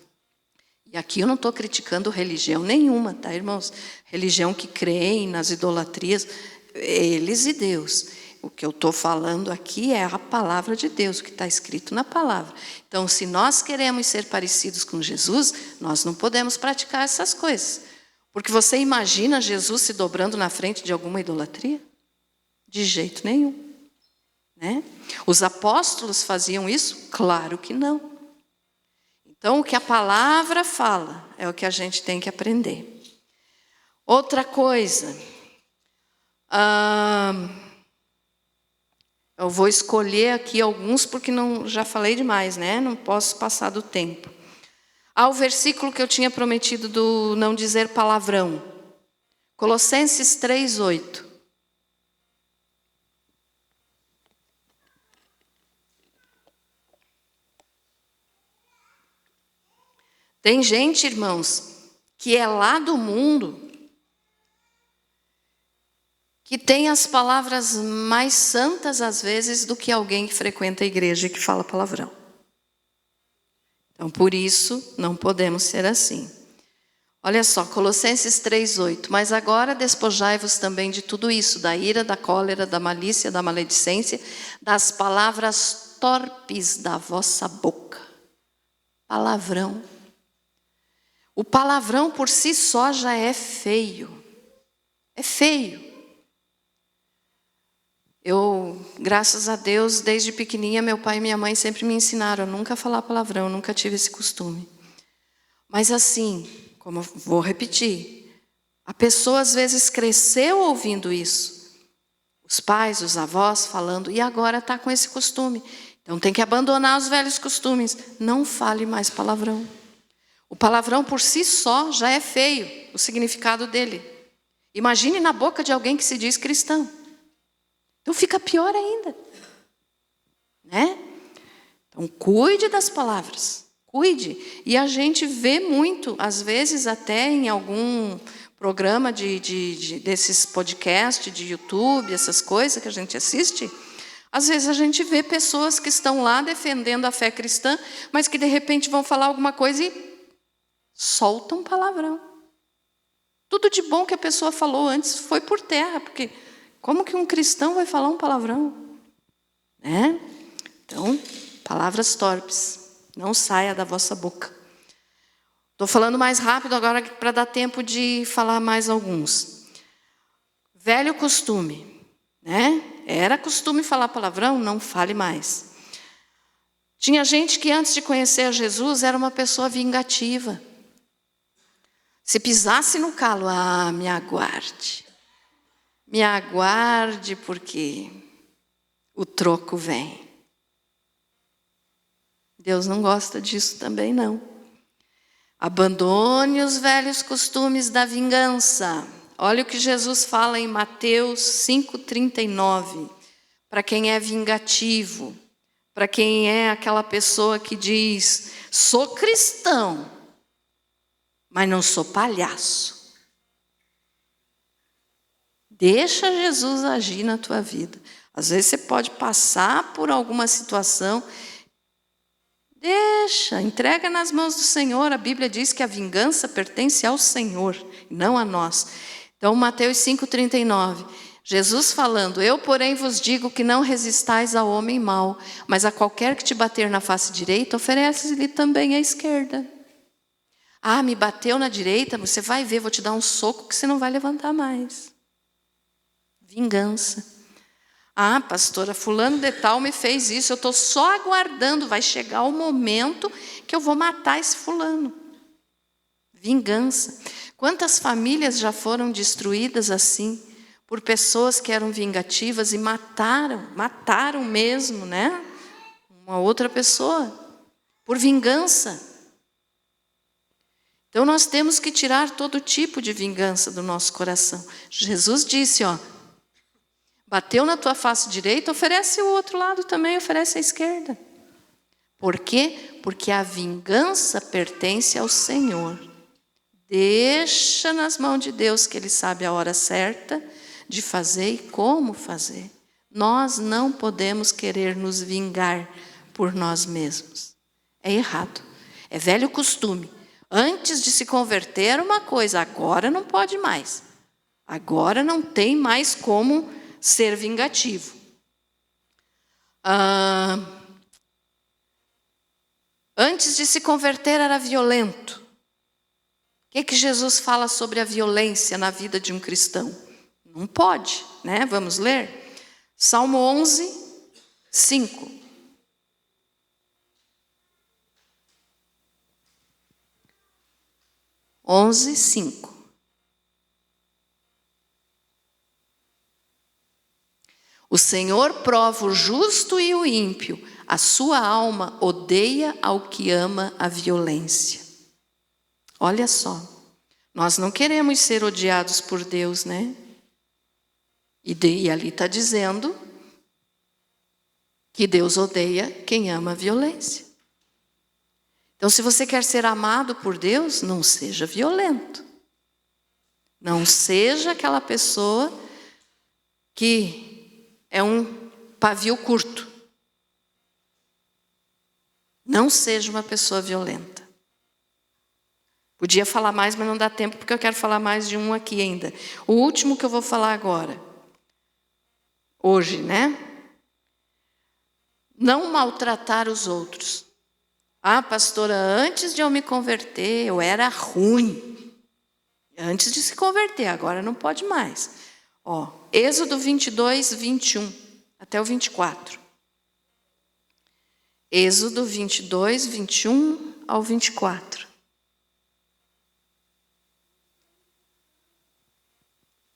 E aqui eu não estou criticando religião nenhuma, tá, irmãos? Religião que creem nas idolatrias, eles e Deus. O que eu estou falando aqui é a palavra de Deus, o que está escrito na palavra. Então, se nós queremos ser parecidos com Jesus, nós não podemos praticar essas coisas. Porque você imagina Jesus se dobrando na frente de alguma idolatria? De jeito nenhum. Né? Os apóstolos faziam isso? Claro que não. Então, o que a palavra fala é o que a gente tem que aprender. Outra coisa. Eu vou escolher aqui alguns porque já falei demais, né? Não posso passar do tempo. O versículo que eu tinha prometido do não dizer palavrão. Colossenses 3:8. Tem gente, irmãos, que é lá do mundo, que tem as palavras mais santas, às vezes, do que alguém que frequenta a igreja e que fala palavrão. Então, por isso, não podemos ser assim. Olha só, Colossenses 3:8. Mas agora despojai-vos também de tudo isso, da ira, da cólera, da malícia, da maledicência, das palavras torpes da vossa boca. Palavrão. O palavrão por si só já é feio. É feio. Graças a Deus, desde pequenininha, meu pai e minha mãe sempre me ensinaram a nunca falar palavrão, nunca tive esse costume. Mas assim, como eu vou repetir, a pessoa às vezes cresceu ouvindo isso. Os pais, os avós falando, e agora está com esse costume. Então tem que abandonar os velhos costumes. Não fale mais palavrão. O palavrão por si só já é feio, o significado dele. Imagine na boca de alguém que se diz cristão. Então fica pior ainda, né? Então cuide das palavras, cuide. E a gente vê muito, às vezes até em algum programa desses podcasts de YouTube, essas coisas que a gente assiste, às vezes a gente vê pessoas que estão lá defendendo a fé cristã, mas que de repente vão falar alguma coisa e soltam palavrão. Tudo de bom que a pessoa falou antes foi por terra, porque como que um cristão vai falar um palavrão? Né? Então, palavras torpes, não saia da vossa boca. Estou falando mais rápido agora para dar tempo de falar mais alguns. Velho costume, né? Era costume falar palavrão, não fale mais. Tinha gente que antes de conhecer a Jesus era uma pessoa vingativa. Se pisasse no calo, me aguarde. Me aguarde porque o troco vem. Deus não gosta disso também, não. Abandone os velhos costumes da vingança. Olha o que Jesus fala em Mateus 5,39. Para quem é vingativo, para quem é aquela pessoa que diz, sou cristão, mas não sou palhaço. Deixa Jesus agir na tua vida. Às vezes você pode passar por alguma situação. Deixa, entrega nas mãos do Senhor. A Bíblia diz que a vingança pertence ao Senhor, não a nós. Então, Mateus 5,39. Jesus falando, eu, porém, vos digo que não resistais ao homem mau, mas a qualquer que te bater na face direita, oferece-lhe também a esquerda. Me bateu na direita, você vai ver, vou te dar um soco que você não vai levantar mais. Vingança. Pastora, fulano de tal me fez isso, eu estou só aguardando, vai chegar o momento que eu vou matar esse fulano. Vingança. Quantas famílias já foram destruídas assim, por pessoas que eram vingativas e mataram mesmo, né? Uma outra pessoa, por vingança. Então nós temos que tirar todo tipo de vingança do nosso coração. Jesus disse, bateu na tua face direita, oferece o outro lado também, oferece a esquerda. Por quê? Porque a vingança pertence ao Senhor. Deixa nas mãos de Deus, que Ele sabe a hora certa de fazer e como fazer. Nós não podemos querer nos vingar por nós mesmos. É errado. É velho costume. Antes de se converter era uma coisa, agora não pode mais. Agora não tem mais como ser vingativo. Antes de se converter era violento. O que Jesus fala sobre a violência na vida de um cristão? Não pode, né? Vamos ler? Salmo 11, 5. O Senhor prova o justo e o ímpio, a sua alma odeia ao que ama a violência. Olha só, nós não queremos ser odiados por Deus, né? E ali está dizendo que Deus odeia quem ama a violência. Então, se você quer ser amado por Deus, não seja violento. Não seja aquela pessoa que é um pavio curto. Não seja uma pessoa violenta. Podia falar mais, mas não dá tempo, porque eu quero falar mais de um aqui ainda. O último que eu vou falar agora. Hoje, né? Não maltratar os outros. Pastora, antes de eu me converter, eu era ruim. Antes de se converter, agora não pode mais. Êxodo 22, 21, até o 24. Êxodo 22, 21 ao 24.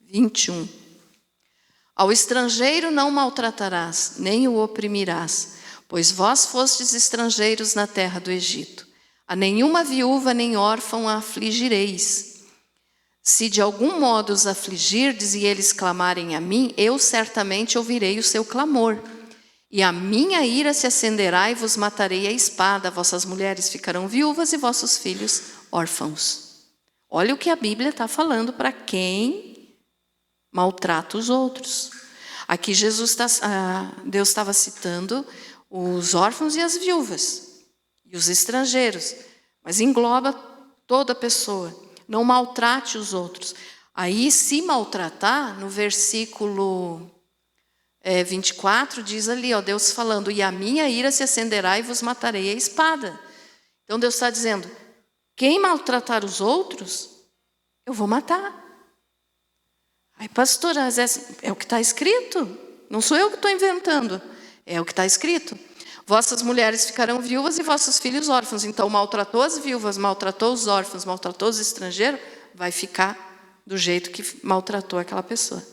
21. Ao estrangeiro não maltratarás, nem o oprimirás, pois vós fostes estrangeiros na terra do Egito. A nenhuma viúva nem órfão a afligireis. Se de algum modo os afligirdes e eles clamarem a mim, eu certamente ouvirei o seu clamor. E a minha ira se acenderá e vos matarei a espada. Vossas mulheres ficarão viúvas e vossos filhos órfãos. Olha o que a Bíblia está falando para quem maltrata os outros. Aqui Deus estava citando os órfãos e as viúvas e os estrangeiros, mas engloba toda pessoa. Não maltrate os outros. Aí, se maltratar, no versículo 24, diz ali, Deus falando, e a minha ira se acenderá e vos matarei a espada. Então Deus está dizendo, quem maltratar os outros, eu vou matar. Aí, pastora, é o que está escrito. Não sou eu que estou inventando. É o que está escrito. Vossas mulheres ficarão viúvas e vossos filhos órfãos. Então, maltratou as viúvas, maltratou os órfãos, maltratou os estrangeiros, vai ficar do jeito que maltratou aquela pessoa.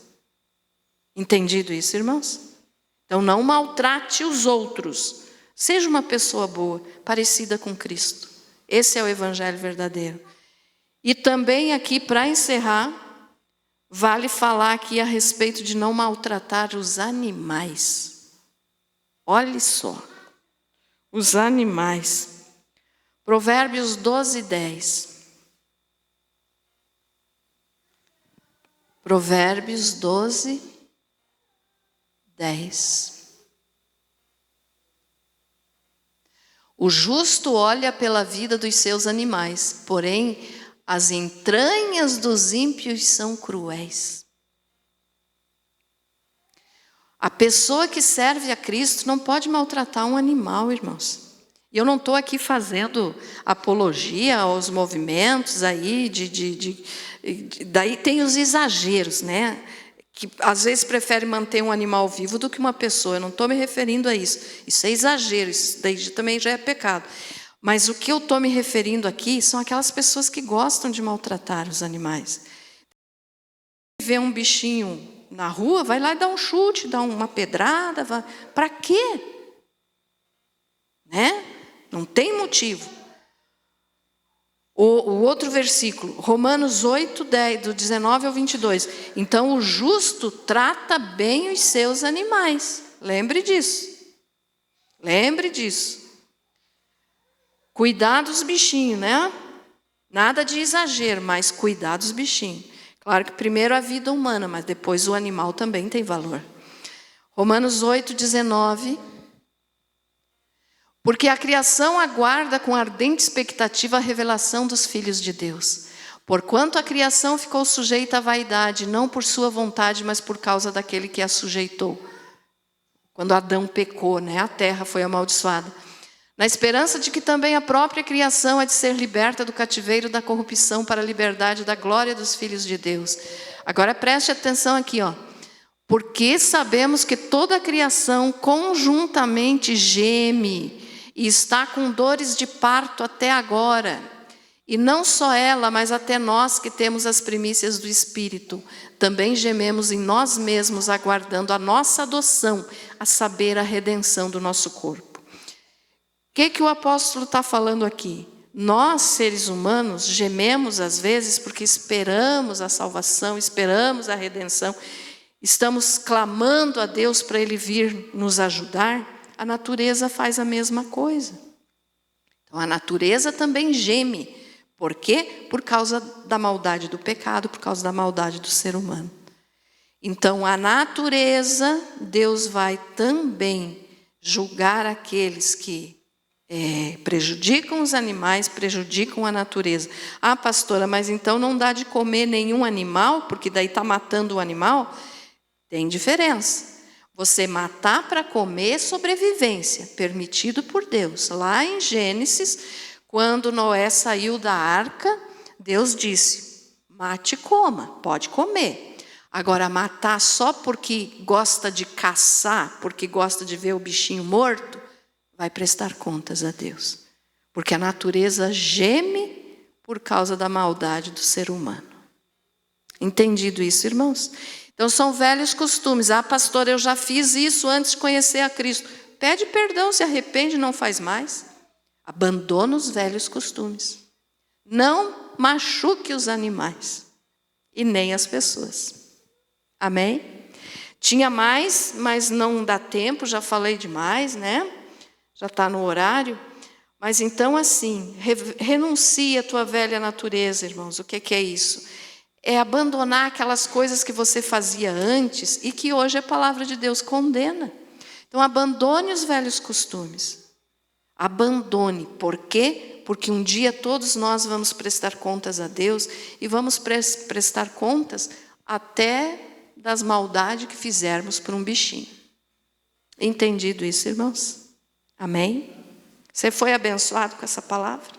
Entendido isso, irmãos? Então, não maltrate os outros. Seja uma pessoa boa, parecida com Cristo. Esse é o evangelho verdadeiro. E também aqui, para encerrar, vale falar aqui a respeito de não maltratar os animais. Olhe só, os animais. Provérbios 12, 10. Provérbios 12, 10. O justo olha pela vida dos seus animais, porém as entranhas dos ímpios são cruéis. A pessoa que serve a Cristo não pode maltratar um animal, irmãos. E eu não estou aqui fazendo apologia aos movimentos aí, daí tem os exageros, né? Que às vezes prefere manter um animal vivo do que uma pessoa. Eu não estou me referindo a isso. Isso é exagero, isso daí também já é pecado. Mas o que eu estou me referindo aqui são aquelas pessoas que gostam de maltratar os animais. Vê um bichinho na rua, vai lá e dá um chute, dá uma pedrada. Para quê? Né? Não tem motivo. O outro versículo, Romanos 8, 10, do 19 ao 22. Então, o justo trata bem os seus animais. Lembre disso. Lembre disso. Cuidar dos bichinhos, né? Nada de exagero, mas cuidar dos bichinhos. Claro que primeiro a vida humana, mas depois o animal também tem valor. Romanos 8, 19. Porque a criação aguarda com ardente expectativa a revelação dos filhos de Deus. Porquanto a criação ficou sujeita à vaidade, não por sua vontade, mas por causa daquele que a sujeitou. Quando Adão pecou, né? A terra foi amaldiçoada. Na esperança de que também a própria criação há de ser liberta do cativeiro da corrupção para a liberdade da glória dos filhos de Deus. Agora preste atenção aqui, Porque sabemos que toda a criação conjuntamente geme e está com dores de parto até agora. E não só ela, mas até nós que temos as primícias do Espírito, também gememos em nós mesmos, aguardando a nossa adoção, a saber, a redenção do nosso corpo. O que o apóstolo está falando aqui? Nós, seres humanos, gememos às vezes porque esperamos a salvação, esperamos a redenção, estamos clamando a Deus para Ele vir nos ajudar. A natureza faz a mesma coisa. Então, a natureza também geme. Por quê? Por causa da maldade do pecado, por causa da maldade do ser humano. Então, a natureza, Deus vai também julgar aqueles que prejudicam os animais, prejudicam a natureza. Ah, pastora, mas então não dá de comer nenhum animal, porque daí está matando o animal? Tem diferença. Você matar para comer é sobrevivência, permitido por Deus. Lá em Gênesis, quando Noé saiu da arca, Deus disse, mate e coma, pode comer. Agora, matar só porque gosta de caçar, porque gosta de ver o bichinho morto, vai prestar contas a Deus. Porque a natureza geme por causa da maldade do ser humano. Entendido isso, irmãos? Então, são velhos costumes. Ah, pastor, eu já fiz isso antes de conhecer a Cristo. Pede perdão, se arrepende, não faz mais. Abandona os velhos costumes. Não machuque os animais. e nem as pessoas. Amém? Tinha mais, mas não dá tempo, já falei demais, né? Já está no horário. Mas então assim, renuncie à tua velha natureza, irmãos. O que é isso? É abandonar aquelas coisas que você fazia antes e que hoje a palavra de Deus condena. Então abandone os velhos costumes. Abandone. Por quê? Porque um dia todos nós vamos prestar contas a Deus e vamos prestar contas até das maldades que fizermos por um bichinho. Entendido isso, irmãos? Amém? Você foi abençoado com essa palavra?